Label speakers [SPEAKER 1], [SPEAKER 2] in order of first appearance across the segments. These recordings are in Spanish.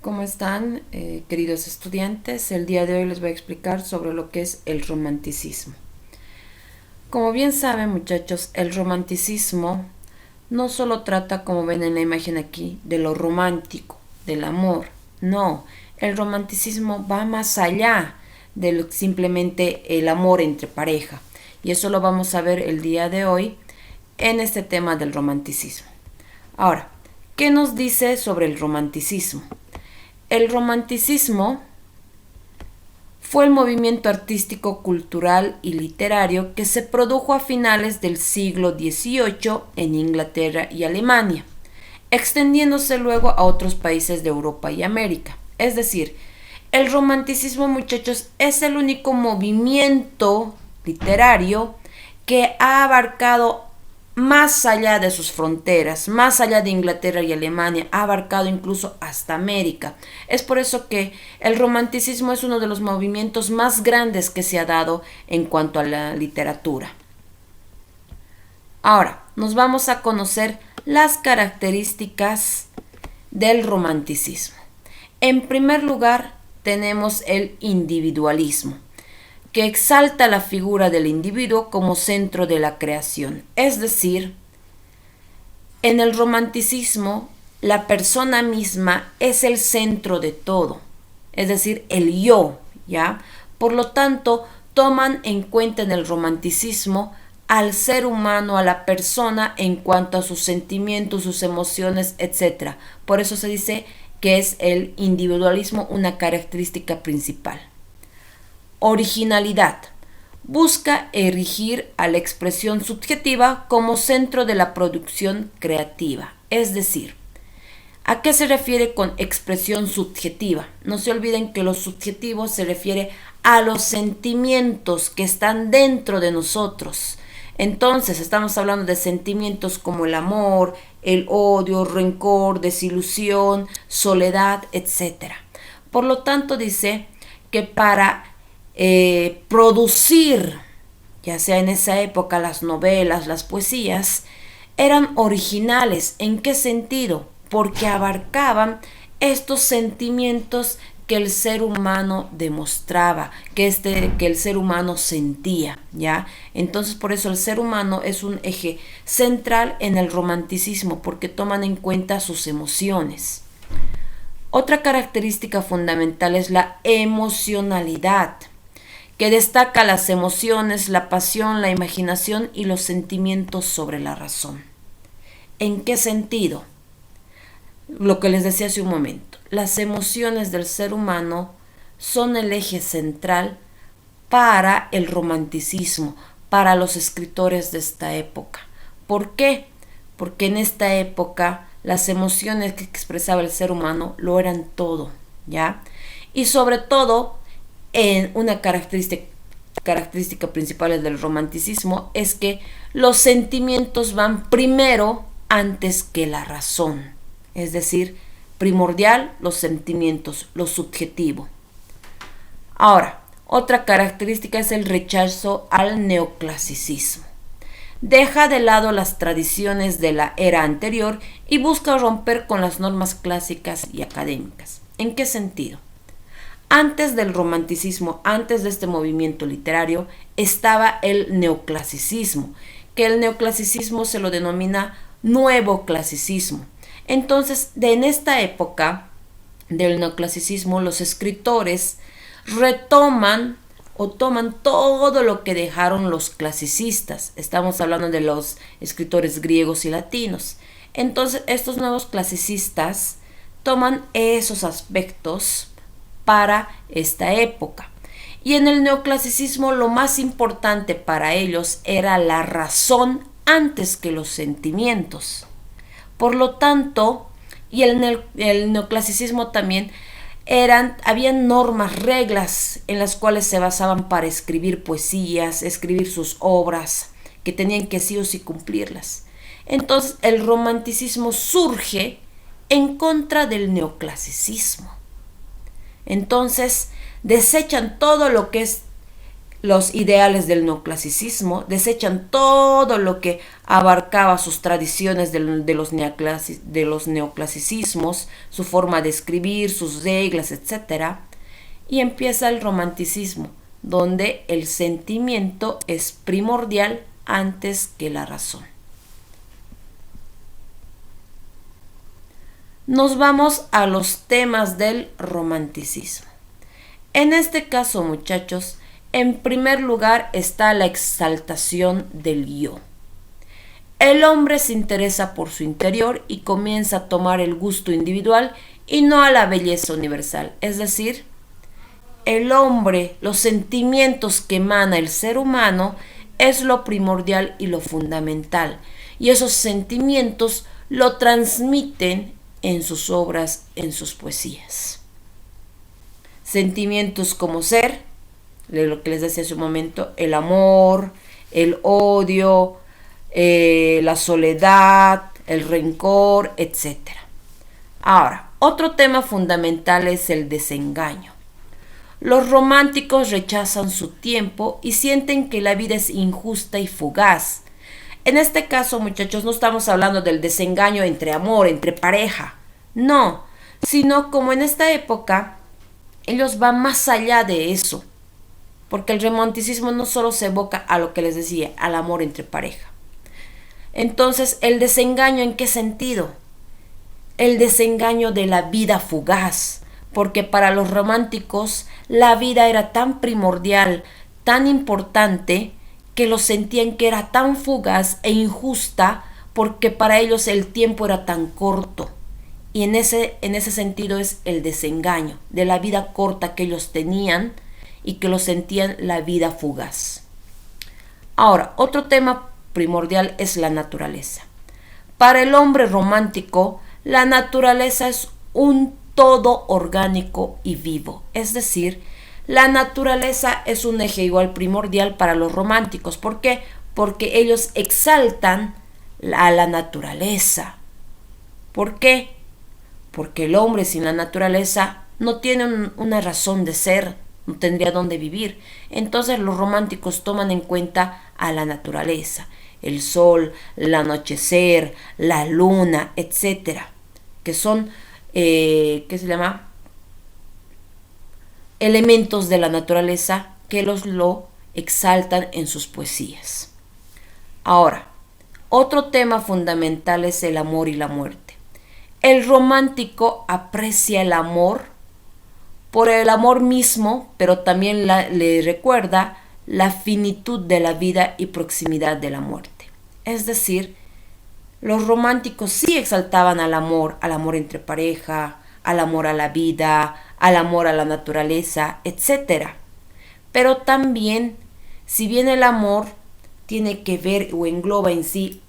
[SPEAKER 1] ¿Cómo están, queridos estudiantes? El día de hoy les voy a explicar sobre lo que es el romanticismo. Como bien saben, muchachos, el romanticismo no solo trata, como ven en la imagen aquí, de lo romántico, del amor. No, el romanticismo va más allá de simplemente el amor entre pareja. Y eso lo vamos a ver el día de hoy en este tema del romanticismo. Ahora, ¿qué nos dice sobre el romanticismo? El romanticismo fue el movimiento artístico, cultural y literario que se produjo a finales del siglo XVIII en Inglaterra y Alemania, extendiéndose luego a otros países de Europa y América. Es decir, el romanticismo, muchachos, es el único movimiento literario que ha abarcado más allá de sus fronteras, más allá de Inglaterra y Alemania, ha abarcado incluso hasta América. Es por eso que el romanticismo es uno de los movimientos más grandes que se ha dado en cuanto a la literatura. Ahora, nos vamos a conocer las características del romanticismo. En primer lugar, tenemos el individualismo, que exalta la figura del individuo como centro de la creación. Es decir, en el romanticismo, la persona misma es el centro de todo, es decir, el yo, ¿ya? Por lo tanto, toman en cuenta en el romanticismo al ser humano, a la persona en cuanto a sus sentimientos, sus emociones, etc. Por eso se dice que es el individualismo una característica principal. Originalidad. Busca erigir a la expresión subjetiva como centro de la producción creativa. Es decir, ¿a qué se refiere con expresión subjetiva? No se olviden que lo subjetivo se refiere a los sentimientos que están dentro de nosotros. Entonces, estamos hablando de sentimientos como el amor, el odio, rencor, desilusión, soledad, etc. Por lo tanto, dice que para producir, ya sea en esa época las novelas, las poesías, eran originales. ¿En qué sentido? Porque abarcaban estos sentimientos que el ser humano demostraba, que el ser humano sentía, ¿ya? Entonces, por eso el ser humano es un eje central en el romanticismo, porque toman en cuenta sus emociones. Otra característica fundamental es la emocionalidad, que destaca las emociones, la pasión, la imaginación y los sentimientos sobre la razón. ¿En qué sentido? Lo que les decía hace un momento, las emociones del ser humano son el eje central para el romanticismo, para los escritores de esta época. ¿Por qué? Porque en esta época las emociones que expresaba el ser humano lo eran todo, ¿ya? Y sobre todo, en una característica principal del romanticismo es que los sentimientos van primero antes que la razón. Es decir, primordial los sentimientos, lo subjetivo. Ahora, otra característica es el rechazo al neoclasicismo. Deja de lado las tradiciones de la era anterior y busca romper con las normas clásicas y académicas. ¿En qué sentido? Antes del romanticismo, antes de este movimiento literario, estaba el neoclasicismo, que el neoclasicismo se lo denomina nuevo clasicismo. Entonces, en esta época del neoclasicismo, los escritores retoman o toman todo lo que dejaron los clasicistas. Estamos hablando de los escritores griegos y latinos. Entonces, estos nuevos clasicistas toman esos aspectos para esta época. Y en el neoclasicismo lo más importante para ellos era la razón antes que los sentimientos. Por lo tanto, y el neoclasicismo también habían normas, reglas en las cuales se basaban para escribir poesías, escribir sus obras, que tenían que sí o sí cumplirlas. Entonces el romanticismo surge en contra del neoclasicismo. Entonces desechan todo lo que es los ideales del neoclasicismo, desechan todo lo que abarcaba sus tradiciones de los neoclasicismos, su forma de escribir, sus reglas, etc. Y empieza el romanticismo, donde el sentimiento es primordial antes que la razón. Nos vamos a los temas del romanticismo. En este caso, muchachos, en primer lugar está la exaltación del yo. El hombre se interesa por su interior y comienza a tomar el gusto individual y no a la belleza universal. Es decir, el hombre, los sentimientos que emana el ser humano es lo primordial y lo fundamental. Y esos sentimientos lo transmiten en sus obras, en sus poesías. Sentimientos como ser, lo que les decía hace un momento, el amor, el odio, la soledad, el rencor, etc. Ahora, otro tema fundamental es el desengaño. Los románticos rechazan su tiempo y sienten que la vida es injusta y fugaz. En este caso, muchachos, no estamos hablando del desengaño entre amor, entre pareja, no, sino como en esta época, ellos van más allá de eso, porque el romanticismo no solo se evoca a lo que les decía, al amor entre pareja. Entonces, ¿el desengaño en qué sentido? El desengaño de la vida fugaz, porque para los románticos la vida era tan primordial, tan importante, que lo sentían que era tan fugaz e injusta, porque para ellos el tiempo era tan corto. Y en ese sentido es el desengaño de la vida corta que ellos tenían y que lo sentían la vida fugaz. Ahora, otro tema primordial es la naturaleza. Para el hombre romántico, la naturaleza es un todo orgánico y vivo. Es decir, la naturaleza es un eje igual primordial para los románticos. ¿Por qué? Porque ellos exaltan a la naturaleza. ¿Por qué? Porque el hombre sin la naturaleza no tiene una razón de ser, no tendría dónde vivir. Entonces los románticos toman en cuenta a la naturaleza, el sol, el anochecer, la luna, etcétera, que son, ¿qué se llama? Elementos de la naturaleza que lo exaltan en sus poesías. Ahora, otro tema fundamental es el amor y la muerte. El romántico aprecia el amor por el amor mismo, pero también le recuerda la finitud de la vida y proximidad de la muerte. Es decir, los románticos sí exaltaban al amor entre pareja, al amor a la vida, al amor a la naturaleza, etc. Pero también, si bien el amor tiene que ver o engloba en sí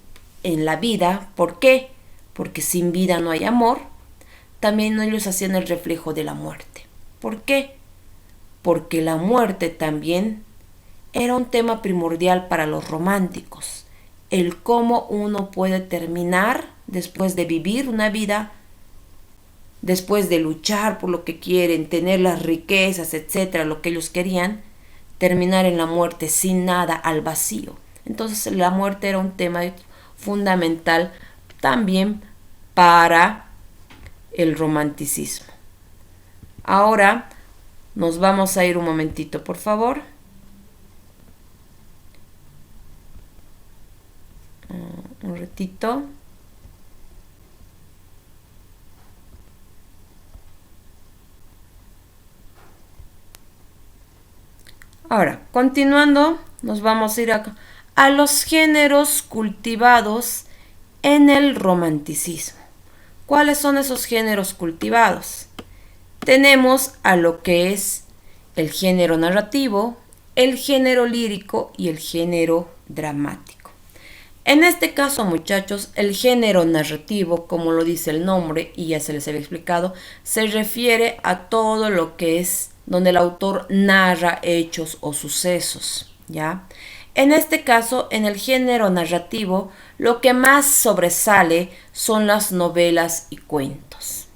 [SPEAKER 1] en la vida, ¿por qué? Porque sin vida no hay amor, también ellos hacían el reflejo de la muerte. ¿Por qué? Porque la muerte también era un tema primordial para los románticos. El cómo uno puede terminar después de vivir una vida, después de luchar por lo que quieren, tener las riquezas, etcétera, lo que ellos querían, terminar en la muerte sin nada, al vacío. Entonces la muerte era un tema fundamental también para el romanticismo. Ahora nos vamos a ir un momentito, por favor. Un ratito. Ahora, continuando, nos vamos a ir a los géneros cultivados en el romanticismo. ¿Cuáles son esos géneros cultivados? Tenemos a lo que es el género narrativo, el género lírico y el género dramático. En este caso, muchachos, el género narrativo, como lo dice el nombre y ya se les había explicado, se refiere a todo lo que es donde el autor narra hechos o sucesos, ¿ya? En este caso, en el género narrativo, lo que más sobresale son las novelas y cuentos.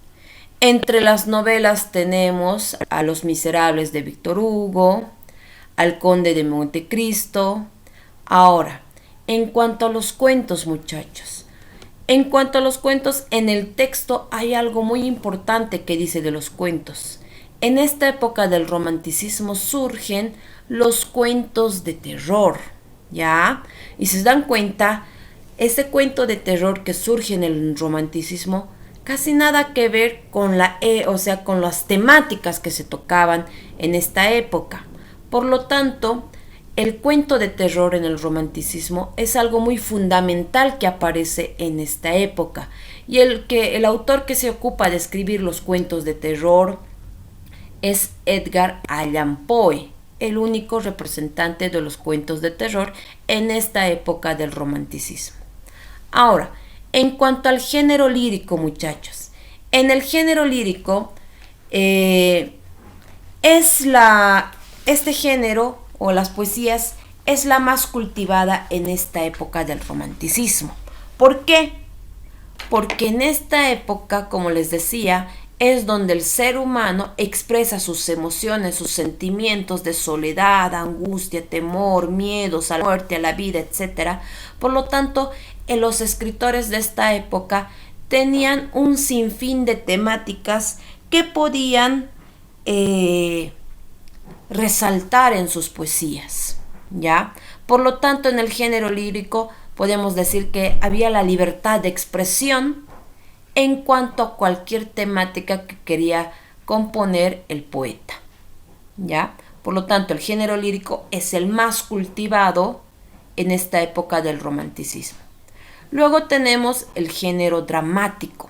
[SPEAKER 1] Entre las novelas tenemos a Los Miserables de Víctor Hugo, al Conde de Montecristo. Ahora, en cuanto a los cuentos, muchachos, en cuanto a los cuentos, en el texto hay algo muy importante que dice de los cuentos. En esta época del romanticismo surgen los cuentos de terror, ¿ya? Y si se dan cuenta, este cuento de terror que surge en el romanticismo casi nada que ver con con las temáticas que se tocaban en esta época. Por lo tanto, el cuento de terror en el romanticismo es algo muy fundamental que aparece en esta época. Y el autor que se ocupa de escribir los cuentos de terror es Edgar Allan Poe, el único representante de los cuentos de terror en esta época del romanticismo. Ahora, en cuanto al género lírico, muchachos, en el género lírico este género o las poesías es la más cultivada en esta época del romanticismo. ¿Por qué? Porque en esta época, como les decía, es donde el ser humano expresa sus emociones, sus sentimientos de soledad, angustia, temor, miedos a la muerte, a la vida, etc. Por lo tanto, los escritores de esta época tenían un sinfín de temáticas que podían resaltar en sus poesías, ¿ya? Por lo tanto, en el género lírico podemos decir que había la libertad de expresión en cuanto a cualquier temática que quería componer el poeta, ¿ya? Por lo tanto, el género lírico es el más cultivado en esta época del romanticismo. Luego tenemos el género dramático.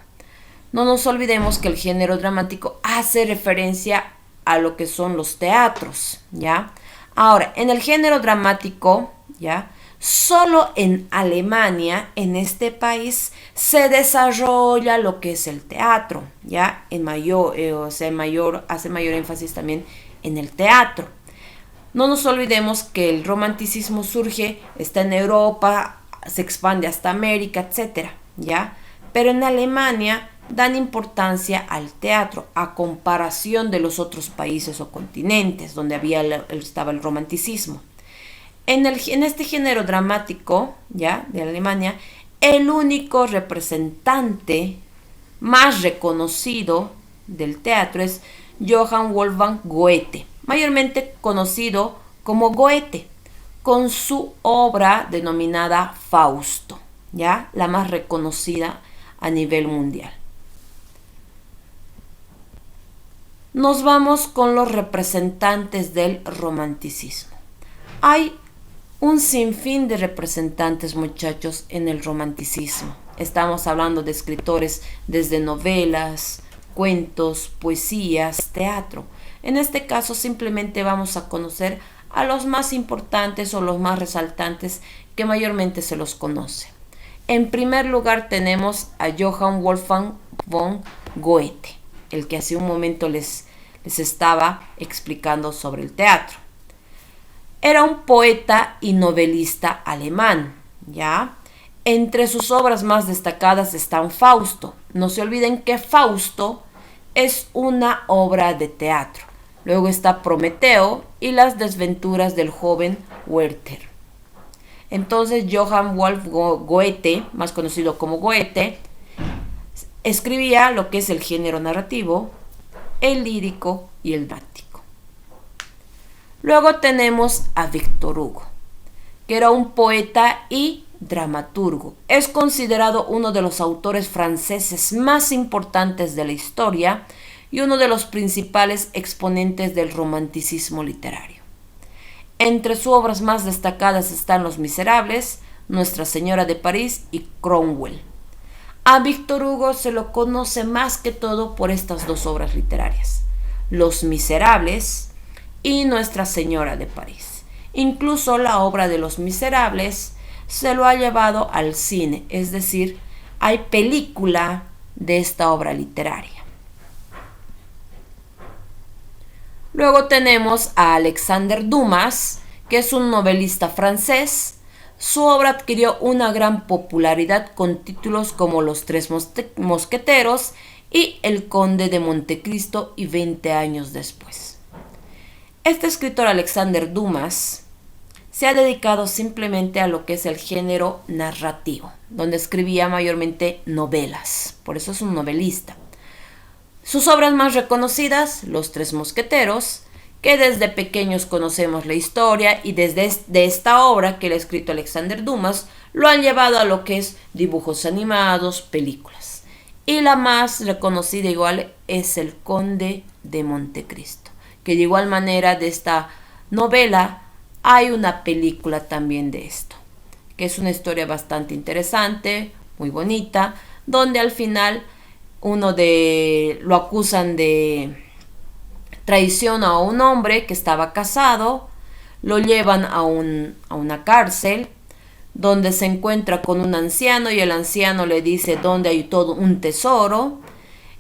[SPEAKER 1] No nos olvidemos que el género dramático hace referencia a lo que son los teatros, ¿ya? Ahora, en el género dramático, ¿ya? Solo en Alemania, en este país, se desarrolla lo que es el teatro, ¿ya? Hace mayor énfasis también en el teatro. No nos olvidemos que el romanticismo está en Europa, se expande hasta América, etc., ¿ya? Pero en Alemania dan importancia al teatro a comparación de los otros países o continentes donde estaba el romanticismo. En este género dramático, ¿ya?, de Alemania, el único representante más reconocido del teatro es Johann Wolfgang Goethe, mayormente conocido como Goethe, con su obra denominada Fausto, ¿ya?, la más reconocida a nivel mundial. Nos vamos con los representantes del romanticismo. Hay un sinfín de representantes, muchachos, en el romanticismo. Estamos hablando de escritores desde novelas, cuentos, poesías, teatro. En este caso simplemente vamos a conocer a los más importantes o los más resaltantes que mayormente se los conoce. En primer lugar tenemos a Johann Wolfgang von Goethe, el que hace un momento les estaba explicando sobre el teatro. Era un poeta y novelista alemán, ¿ya? Entre sus obras más destacadas están Fausto. No se olviden que Fausto es una obra de teatro. Luego está Prometeo y las desventuras del joven Werther. Entonces Johann Wolfgang Goethe, más conocido como Goethe, escribía lo que es el género narrativo, el lírico y el dramático. Luego tenemos a Víctor Hugo, que era un poeta y dramaturgo. Es considerado uno de los autores franceses más importantes de la historia y uno de los principales exponentes del romanticismo literario. Entre sus obras más destacadas están Los Miserables, Nuestra Señora de París y Cromwell. A Víctor Hugo se lo conoce más que todo por estas dos obras literarias, Los Miserables y Nuestra Señora de París. Incluso la obra de Los Miserables se lo ha llevado al cine, es decir, hay película de esta obra literaria. Luego tenemos a Alexandre Dumas, que es un novelista francés. Su obra adquirió una gran popularidad con títulos como Los Tres Mosqueteros y El Conde de Montecristo y 20 años después. Este escritor Alexander Dumas se ha dedicado simplemente a lo que es el género narrativo, donde escribía mayormente novelas, por eso es un novelista. Sus obras más reconocidas, Los Tres Mosqueteros, que desde pequeños conocemos la historia y desde esta obra que le ha escrito Alexander Dumas, lo han llevado a lo que es dibujos animados, películas. Y la más reconocida igual es El Conde de Montecristo, que de igual manera de esta novela hay una película también de esto, que es una historia bastante interesante, muy bonita, donde al final lo acusan de traición a un hombre que estaba casado, lo llevan a una cárcel donde se encuentra con un anciano y el anciano le dice dónde hay todo un tesoro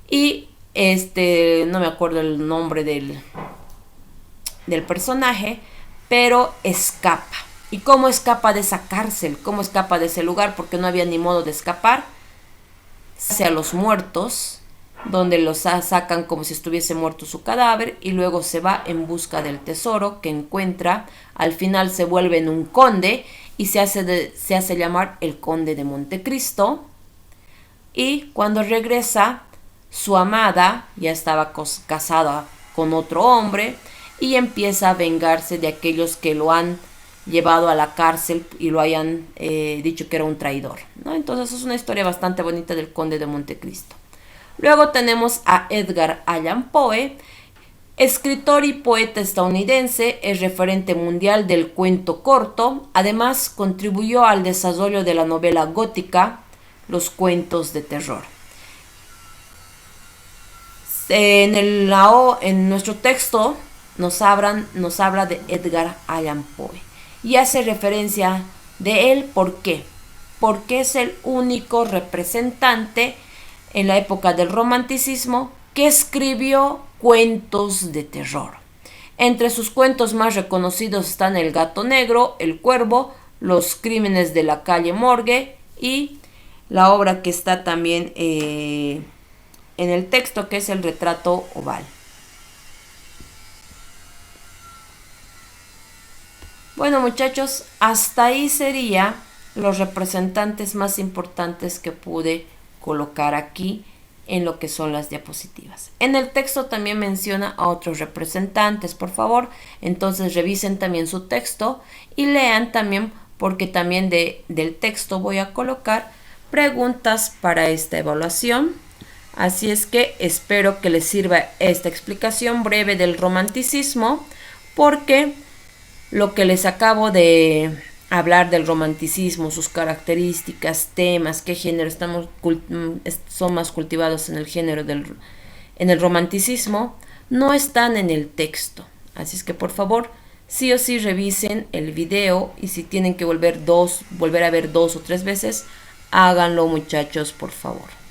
[SPEAKER 1] y no me acuerdo el nombre del personaje, pero escapa. ¿Y cómo escapa de esa cárcel? ¿Cómo escapa de ese lugar? Porque no había ni modo de escapar. Hacia los muertos, donde los sacan como si estuviese muerto su cadáver y luego se va en busca del tesoro que encuentra. Al final se vuelve en un conde y se hace llamar el Conde de Montecristo. Y cuando regresa, su amada ya estaba casada con otro hombre y empieza a vengarse de aquellos que lo han llevado a la cárcel y lo hayan dicho que era un traidor, ¿no? Entonces es una historia bastante bonita del Conde de Montecristo. Luego tenemos a Edgar Allan Poe, escritor y poeta estadounidense, es referente mundial del cuento corto, además contribuyó al desarrollo de la novela gótica, los cuentos de terror. En nuestro texto nos habla de Edgar Allan Poe y hace referencia de él. ¿Por qué? Porque es el único representante en la época del romanticismo que escribió cuentos de terror. Entre sus cuentos más reconocidos están El gato negro, El cuervo, Los crímenes de la calle Morgue y la obra que está también en el texto, que es El retrato oval. Bueno, muchachos, hasta ahí serían los representantes más importantes que pude colocar aquí en lo que son las diapositivas. En el texto también menciona a otros representantes, por favor, entonces revisen también su texto y lean también, porque también del texto voy a colocar preguntas para esta evaluación. Así es que espero que les sirva esta explicación breve del romanticismo, porque lo que les acabo de hablar del romanticismo, sus características, temas, qué género son más cultivados en el género en el romanticismo, no están en el texto. Así es que por favor, sí o sí revisen el video y si tienen que volver a ver 2 o 3 veces, háganlo, muchachos, por favor.